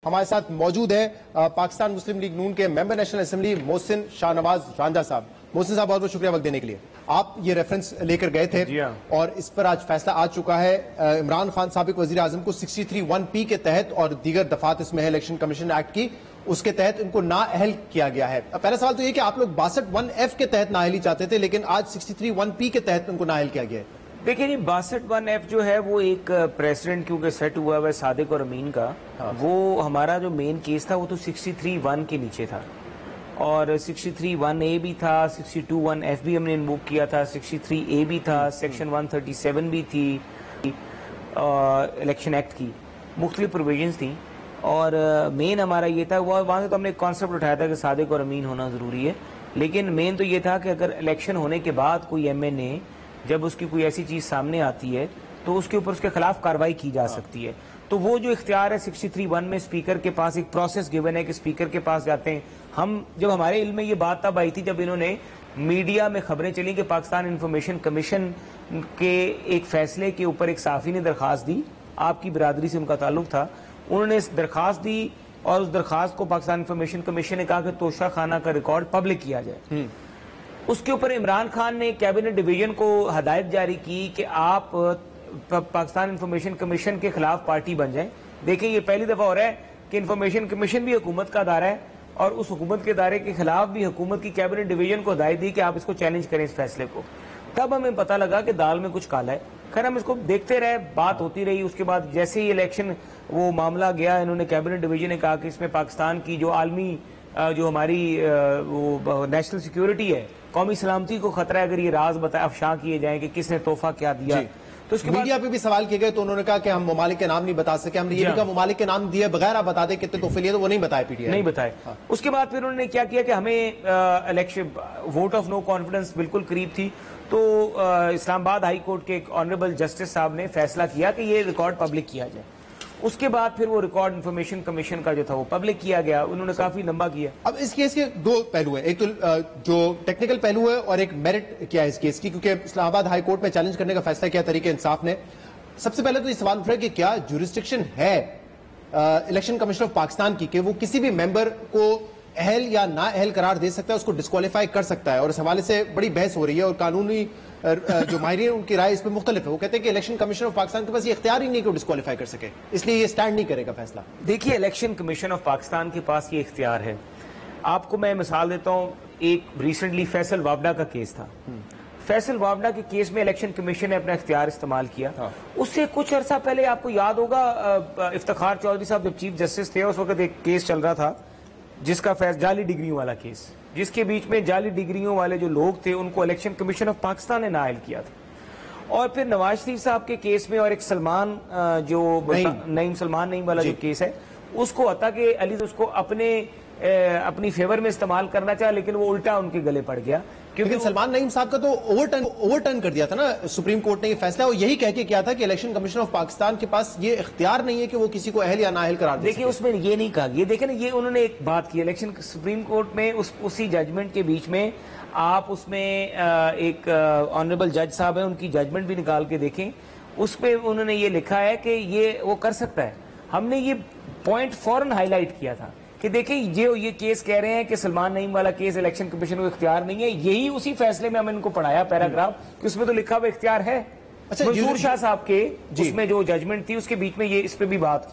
ہمارے ساتھ موجود ہیں پاکستان مسلم لیگ نون کے ممبر نیشنل اسمبلی محسن شاہ نواز رانجھا صاحب. محسن صاحب بہت بہت شکریہ وقت دینے کے لیے. آپ یہ ریفرنس لے کر گئے تھے اور اس پر آج فیصلہ آ چکا ہے. عمران خان سابق وزیر اعظم کو 63(1)(p) کے تحت اور دیگر دفعات اس میں ہے الیکشن کمیشن ایکٹ کی، اس کے تحت ان کو نااہل کیا گیا ہے. پہلا سوال تو یہ کہ آپ لوگ 62(1)(f) کے تحت نااہلی چاہتے تھے لیکن آج 63(1)(p) کے تحت ان کو نااہل کیا گیا ہے. دیکھیں جی 62(1)(f) جو ہے وہ ایک پریسیڈنٹ کیونکہ سیٹ ہوا ہے صادق اور امین کا، وہ ہمارا جو مین کیس تھا وہ تو 63(1) کے نیچے تھا اور 63(1)(a) بھی تھا، 62(1)(f) بھی ہم نے انووک کیا تھا، 63(a) بھی تھا، سیکشن 137 بھی تھی الیکشن ایکٹ کی، مختلف پروویژنز تھیں. اور مین ہمارا یہ تھا، وہاں سے تو ہم نے ایک کانسیپٹ اٹھایا تھا کہ صادق اور امین ہونا ضروری ہے، لیکن مین تو یہ تھا کہ اگر الیکشن ہونے کے بعد کوئی ایم این اے جب اس کی کوئی ایسی چیز سامنے آتی ہے تو اس کے اوپر اس کے خلاف کارروائی کی جا سکتی ہے. تو وہ جو اختیار ہے 63(1) میں اسپیکر کے پاس ایک پروسیس گیون ہے کہ اسپیکر کے پاس جاتے ہیں. ہم جب ہمارے علم میں یہ بات تب آئی تھی جب انہوں نے میڈیا میں خبریں چلیں کہ پاکستان انفارمیشن کمیشن کے ایک فیصلے کے اوپر ایک صحافی نے درخواست دی، آپ کی برادری سے ان کا تعلق تھا، انہوں نے اس درخواست دی اور اس درخواست کو پاکستان انفارمیشن کمیشن نے کہا کہ توشہ خانہ کا ریکارڈ پبلک کیا جائے. اس کے اوپر عمران خان نے کیبنٹ ڈویژن کو ہدایت جاری کی کہ آپ پاکستان انفارمیشن کمیشن کے خلاف پارٹی بن جائیں. دیکھیں یہ پہلی دفعہ ہو رہا ہے کہ انفارمیشن کمیشن بھی حکومت کا ادارہ ہے اور اس حکومت کے ادارے کے خلاف بھی حکومت کی کیبنٹ ڈویژن کو ہدایت دی کہ آپ اس کو چیلنج کریں اس فیصلے کو. تب ہمیں پتہ لگا کہ دال میں کچھ کالا ہے. خیر ہم اس کو دیکھتے رہے، بات ہوتی رہی. اس کے بعد جیسے ہی الیکشن وہ معاملہ گیا، انہوں نے کیبنٹ ڈویژن نے کہا کہ اس میں پاکستان کی جو عالمی جو ہماری نیشنل سیکیورٹی ہے، قومی سلامتی کو خطرہ ہے اگر یہ راز افشاں کیے جائیں کہ کس نے تحفہ کیا دیا. تو اس کے میڈیا پہ بھی سوال کیے گئے تو انہوں نے کہا کہ ہم ممالک کے نام نہیں بتا سکے. ہم نے یہ بھی کہا ممالک کے نام دیے بغیر آپ بتا دیں کتنے تحفے لیے، تو وہ نہیں بتائے پی ٹی آئی نہیں بتائے. اس کے بعد پھر انہوں نے کیا کیا کہ ہمیں election vote of no confidence بالکل قریب تھی تو اسلام آباد ہائی کورٹ کے ایک آنریبل جسٹس صاحب نے فیصلہ کیا کہ یہ ریکارڈ پبلک کیا جائے. اس کے بعد پھر وہ ریکارڈ انفارمیشن کمیشن کا جو تھا وہ پبلک کیا گیا. انہوں نے کافی لمبا کیا. اب اس کیس کے دو پہلو ہیں، ایک تو جو ٹیکنیکل پہلو ہے اور ایک میرٹ کیا ہے اس کیس کی، کیونکہ اسلام آباد ہائی کورٹ میں چیلنج کرنے کا فیصلہ کیا تحریک انصاف نے. سب سے پہلے تو یہ سوال اٹھ رہا ہے کہ کیا جورسڈکشن ہے الیکشن کمیشن آف پاکستان کی کہ وہ کسی بھی ممبر کو اہل یا نااہل قرار دے سکتا ہے، اس کو ڈسکوالیفائی کر سکتا ہے. اور اس حوالے سے بڑی بحث ہو رہی ہے اور قانونی جو ماہرین ان کی رائے اس پہ مختلف ہے. وہ کہتے ہیں کہ الیکشن کمیشن آف پاکستان کے پاس یہ اختیار ہی نہیں کہ وہ ڈسکوالیفائی کر سکے، اس لیے یہ سٹینڈ نہیں کرے گا فیصلہ. دیکھیے الیکشن کمیشن آف پاکستان کے پاس یہ اختیار ہے. آپ کو میں مثال دیتا ہوں، ایک ریسنٹلی فیصل وابڈا کا کیس تھا. فیصل وابڈا کے کیس میں الیکشن کمیشن نے اپنا اختیار استعمال کیا. اس سے کچھ عرصہ پہلے آپ کو یاد ہوگا افتخار چودھری صاحب جب چیف جسٹس تھے اس وقت ایک کیس چل رہا تھا جس کا جعلی ڈگریوں والا کیس، جس کے بیچ میں جعلی ڈگریوں والے جو لوگ تھے ان کو الیکشن کمیشن آف پاکستان نے نااہل کیا تھا. اور پھر نواز شریف صاحب کے کیس میں اور ایک سلمان جو نعیم والا جو کیس ہے اس کو عطا کہ علی اس کو اپنی فیور میں استعمال کرنا چاہا لیکن وہ الٹا ان کے گلے پڑ گیا. لیکن سلمان نعیم صاحب کا تو اوور ٹرن کر دیا تھا نا سپریم کورٹ نے یہ فیصلہ، اور یہی کہہ کے کیا تھا کہ الیکشن کمیشن آف پاکستان کے پاس یہ اختیار نہیں ہے کہ وہ کسی کو اہل یا نااہل قرار دے. دیکھیں اس میں یہ نہیں کہا، یہ دیکھیں نا یہ انہوں نے ایک بات کی الیکشن سپریم کورٹ میں اسی ججمنٹ کے بیچ میں آپ اس میں ایک آنریبل جج صاحب ہیں ان کی ججمنٹ بھی نکال کے دیکھیں، اس پہ انہوں نے یہ لکھا ہے کہ یہ وہ کر سکتا ہے. ہم نے یہ پوائنٹ فوراً ہائی لائٹ کیا تھا کہ دیکھیں یہ کیس کہہ رہے ہیں کہ سلمان نعیم والا کیس الیکشن کمیشن کو اختیار نہیں ہے. یہی اسی فیصلے میں ہم ان کو پڑھایا پیراگراف کہ اس میں تو لکھا ہوا اختیار ہے. منصور شاہ صاحب کے اس میں جو ججمنٹ تھی اس کے بیچ میں یہ اس پہ بھی بات